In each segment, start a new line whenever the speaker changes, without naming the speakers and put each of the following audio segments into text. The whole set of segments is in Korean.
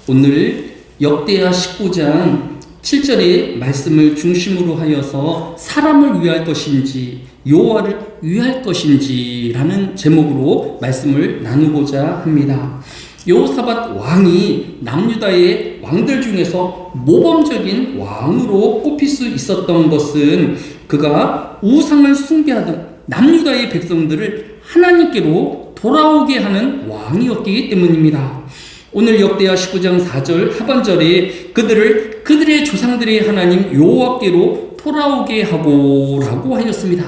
오늘 역대하 19장 7절의 말씀을 중심으로 하여서 사람을 위할 것인지 여호와를 위할 것인지 라는 제목으로 말씀을 나누고자 합니다. 여호사밧 왕이 남유다의 왕들 중에서 모범적인 왕으로 꼽힐 수 있었던 것은 그가 우상을 숭배하던 남유다의 백성들을 하나님께로 돌아오게 하는 왕이었기 때문입니다. 오늘 역대하 19장 4절 하반절에 그들의 조상들의 하나님 여호와께로 돌아오게 하고 라고 하였습니다.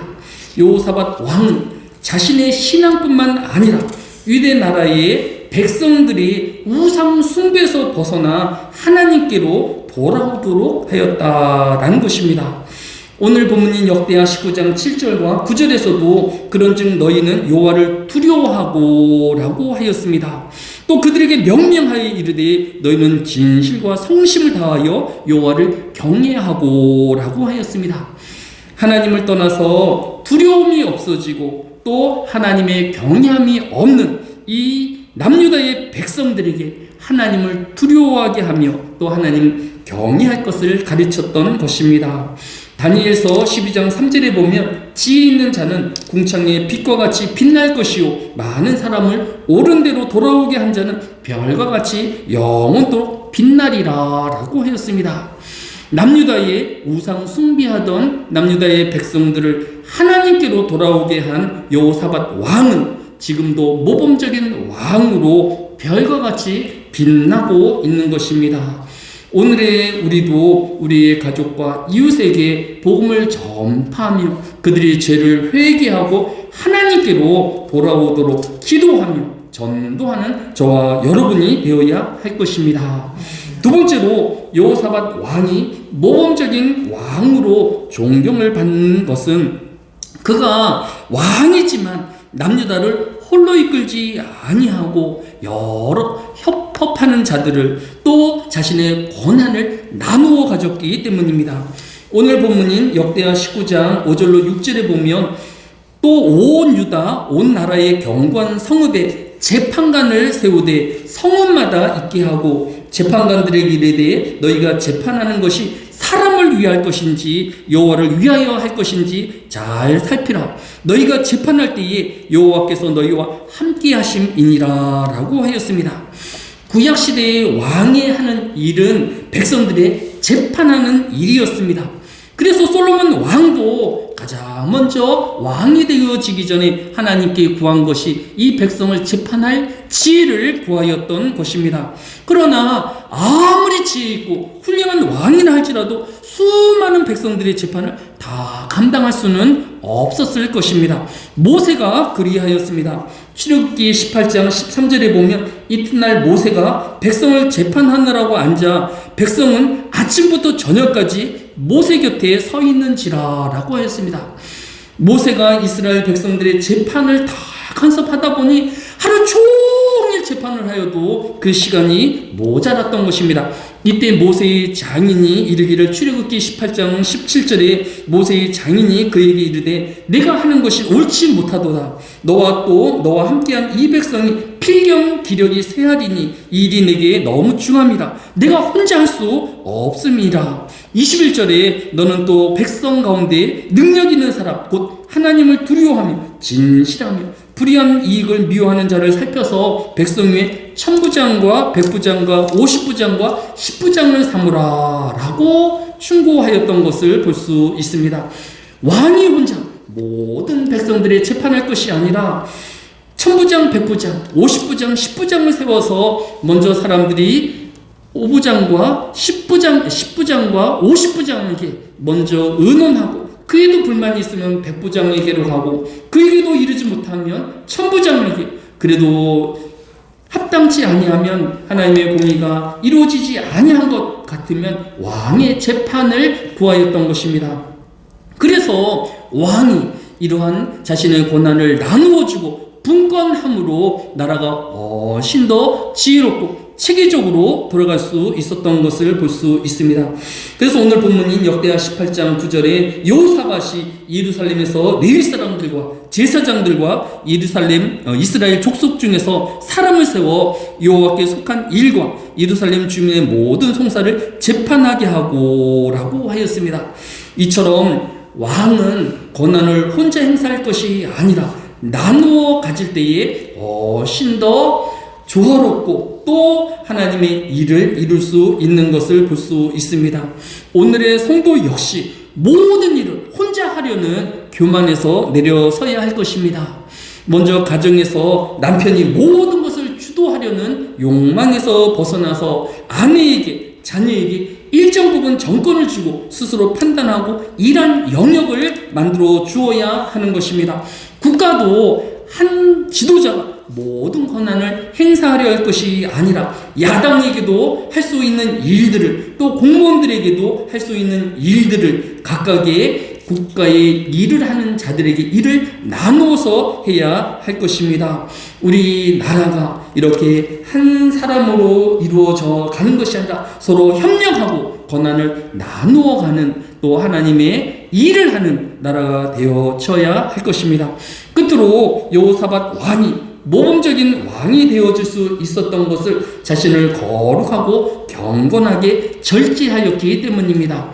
여호사밧 왕은 자신의 신앙뿐만 아니라 유대 나라의 백성들이 우상 숭배에서 벗어나 하나님께로 돌아오도록 하였다라는 것입니다. 오늘 본문인 역대하 19장 7절과 9절에서도 그런즉 너희는 여호와를 두려워하고 라고 하였습니다. 또 그들에게 명령하여 이르되 너희는 진실과 성심을 다하여 여호와를 경외하고 라고 하였습니다. 하나님을 떠나서 두려움이 없어지고 또 하나님의 경외함이 없는 이 남유다의 백성들에게 하나님을 두려워하게 하며 또 하나님 경외할 것을 가르쳤던 것입니다. 다니엘서 12장 3절에 보면 지혜 있는 자는 궁창의 빛과 같이 빛날 것이요 많은 사람을 옳은 대로 돌아오게 한 자는 별과 같이 영원토록 빛나리라 라고 하였습니다. 남유다의 우상 숭배하던 남유다의 백성들을 하나님께로 돌아오게 한 여호사밧 왕은 지금도 모범적인 왕으로 별과 같이 빛나고 있는 것입니다. 오늘의 우리도 우리의 가족과 이웃에게 복음을 전파하며 그들이 죄를 회개하고 하나님께로 돌아오도록 기도하며 전도하는 저와 여러분이 되어야 할 것입니다. 두 번째로 여호사밧 왕이 모범적인 왕으로 존경을 받는 것은 그가 왕이지만 남유다를 홀로 이끌지 아니하고 여러 협업하는 자들을 또 자신의 권한을 나누어 가졌기 때문입니다. 오늘 본문인 역대하 19장 5절로 6절에 보면 또 온 유다 온 나라의 경관 성읍에 재판관을 세우되 성읍마다 있게 하고 재판관들에게 이르되 너희가 재판하는 것이 사람을 위할 것인지 여호와를 위하여 할 것인지 잘 살피라. 너희가 재판할 때에 여호와께서 너희와 함께 하심이니라 라고 하였습니다. 구약시대의 왕이 하는 일은 백성들의 재판하는 일이었습니다. 그래서 솔로몬 왕도 가장 먼저 왕이 되어지기 전에 하나님께 구한 것이 이 백성을 재판할 지혜를 구하였던 것입니다. 그러나 아무리 지혜 있고 훌륭한 왕이라 할지라도 수많은 백성들의 재판을 다 감당할 수는 없었을 것입니다. 모세가 그리하였습니다. 출애굽기 18장 13절에 보면 이튿날 모세가 백성을 재판하느라고 앉아 백성은 아침부터 저녁까지 모세 곁에 서 있는지라 라고 하였습니다. 모세가 이스라엘 백성들의 재판을 다 간섭하다 보니 하루 종일 재판을 하여도 그 시간이 모자랐던 것입니다. 이때 모세의 장인이 이르기를 출애굽기 18장 17절에 모세의 장인이 그에게 이르되 내가 하는 것이 옳지 못하도다. 너와 함께한 이 백성이 필경 기력이 쇠하리니 이 일이 내게 너무 중함이라. 내가 혼자 할 수 없음이라. 21절에 너는 또 백성 가운데 능력 있는 사람 곧 하나님을 두려워하며 진실하며 불의한 이익을 미워하는 자를 살펴서 백성 위에 1000부장과 100부장과 50부장과 10부장을 삼으라 라고 충고하였던 것을 볼 수 있습니다. 왕이 혼자 모든 백성들의 재판할 것이 아니라 1000부장, 100부장, 50부장, 10부장을 세워서 먼저 사람들이 5부장과 10부장과 50부장에게 먼저 의논하고 그에도 불만이 있으면 100부장에게로 가고 그에게도 이르지 못하면 1000부장에게 그래도 합당치 아니하면 하나님의 공의가 이루어지지 아니한 것 같으면 왕의 재판을 구하였던 것입니다. 그래서 왕이 이러한 자신의 권한을 나누어 주고 분권함으로 나라가 훨씬 더 지혜롭고 체계적으로 돌아갈 수 있었던 것을 볼 수 있습니다. 그래서 오늘 본문인 역대하 18장 9절에 여호사밧이 예루살렘에서 레위 사람들과 제사장들과 예루살렘 이스라엘 족속 중에서 사람을 세워 여호와께 속한 일과 예루살렘 주민의 모든 송사를 재판하게 하고 라고 하였습니다. 이처럼 왕은 권한을 혼자 행사할 것이 아니라 나누어 가질 때에 훨씬 더 조화롭고 또 하나님의 일을 이룰 수 있는 것을 볼 수 있습니다. 오늘의 성도 역시 모든 일을 혼자 하려는 교만에서 내려서야 할 것입니다. 먼저 가정에서 남편이 모든 것을 주도하려는 욕망에서 벗어나서 아내에게, 자녀에게 일정 부분 정권을 주고 스스로 판단하고 일한 영역을 만들어 주어야 하는 것입니다. 국가도 한 지도자가 모든 권한을 행사하려 할 것이 아니라 야당에게도 할 수 있는 일들을, 또 공무원들에게도 할 수 있는 일들을 각각의 국가의 일을 하는 자들에게 일을 나누어서 해야 할 것입니다. 우리나라가 이렇게 한 사람으로 이루어져 가는 것이 아니라 서로 협력하고 권한을 나누어 가는, 또 하나님의 일을 하는 나라가 되어져야 할 것입니다. 끝으로 여호사밧 왕이 모범적인 왕이 되어질 수 있었던 것을 자신을 거룩하고 경건하게 절제하였기 때문입니다.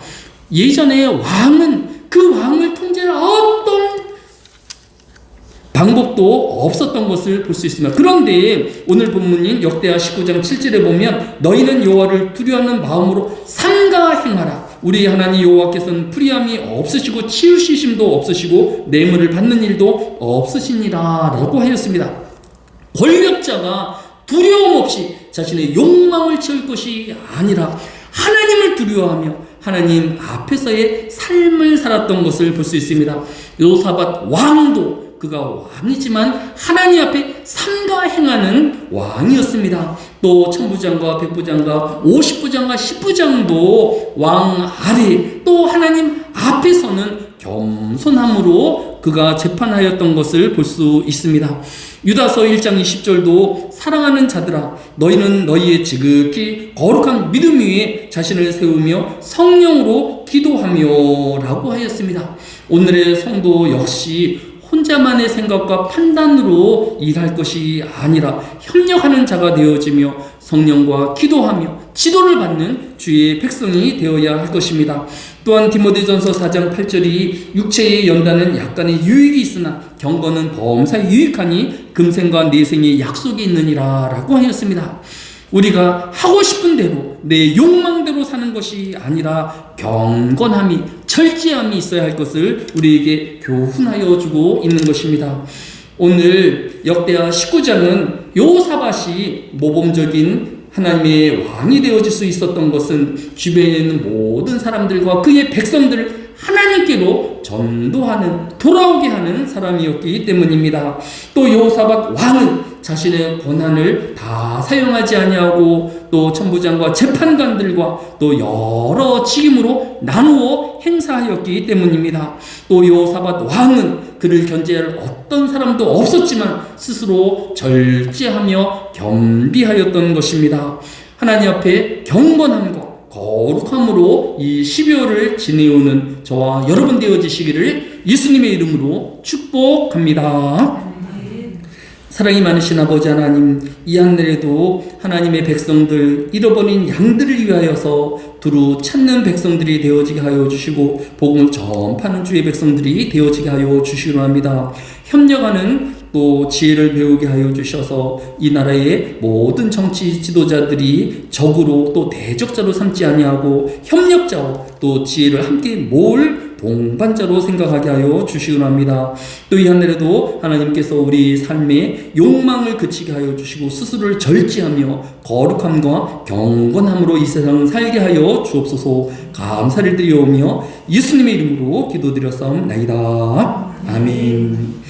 예전에 왕은 그 왕을 통제할 어떤 방법도 없었던 것을 볼 수 있습니다. 그런데 오늘 본문인 역대하 19장 7절에 보면 너희는 여호와를 두려워하는 마음으로 삼가 행하라. 우리 하나님 여호와께서는 불의함이 없으시고 치우시심도 없으시고 뇌물을 받는 일도 없으시니라 라고 하였습니다. 권력자가 두려움 없이 자신의 욕망을 채울 것이 아니라 하나님을 두려워하며 하나님 앞에서의 삶을 살았던 것을 볼 수 있습니다. 여호사밧 왕도 그가 왕이지만 하나님 앞에 삼가 행하는 왕이었습니다. 또 천부장과 백부장과 50부장과 10부장도 왕 아래 또 하나님 앞에서는 겸손함으로 그가 재판하였던 것을 볼 수 있습니다. 유다서 1장 20절도 사랑하는 자들아 너희는 너희의 지극히 거룩한 믿음 위에 자신을 세우며 성령으로 기도하며 라고 하였습니다. 오늘의 성도 역시 혼자만의 생각과 판단으로 일할 것이 아니라 협력하는 자가 되어지며 성령과 기도하며 지도를 받는 주의 백성이 되어야 할 것입니다. 또한 디모데전서 4장 8절이 육체의 연단은 약간의 유익이 있으나 경건은 범사에 유익하니 금생과 내생의 약속이 있느니라 라고 하였습니다. 우리가 하고 싶은 대로 내 욕망대로 사는 것이 아니라 경건함이, 절제함이 있어야 할 것을 우리에게 교훈하여 주고 있는 것입니다. 오늘 역대하 19장은 여호사밧이 모범적인 하나님의 왕이 되어질 수 있었던 것은 주변에 있는 모든 사람들과 그의 백성들을 하나님께로 전도하는, 돌아오게 하는 사람이었기 때문입니다. 또 여호사밧 왕은 자신의 권한을 다 사용하지 아니하고 또 천부장과 재판관들과 또 여러 직임으로 나누어 행사하였기 때문입니다. 또 여호사밧 왕은 그를 견제할 어떤 사람도 없었지만 스스로 절제하며 겸비하였던 것입니다. 하나님 앞에 경건함과 거룩함으로 이 12월을 지내오는 저와 여러분 되어지시기를 예수님의 이름으로 축복합니다. 사랑이 많으신 아버지 하나님, 이 하늘에도 하나님의 백성들, 잃어버린 양들을 위하여서 두루 찾는 백성들이 되어지게 하여 주시고 복음을 전파하는 주의 백성들이 되어지게 하여 주시기로 합니다. 협력하는 또 지혜를 배우게 하여 주셔서 이 나라의 모든 정치 지도자들이 적으로 또 대적자로 삼지 아니하고 협력자와 또 지혜를 함께 모을 동반자로 생각하게 하여 주시기로 합니다. 또 이 하늘에도 하나님께서 우리 삶의 욕망을 그치게 하여 주시고 스스로를 절제하며 거룩함과 경건함으로 이 세상 살게 하여 주옵소서. 감사를 드리오며 예수님의 이름으로 기도드렸사옵나이다. 아멘.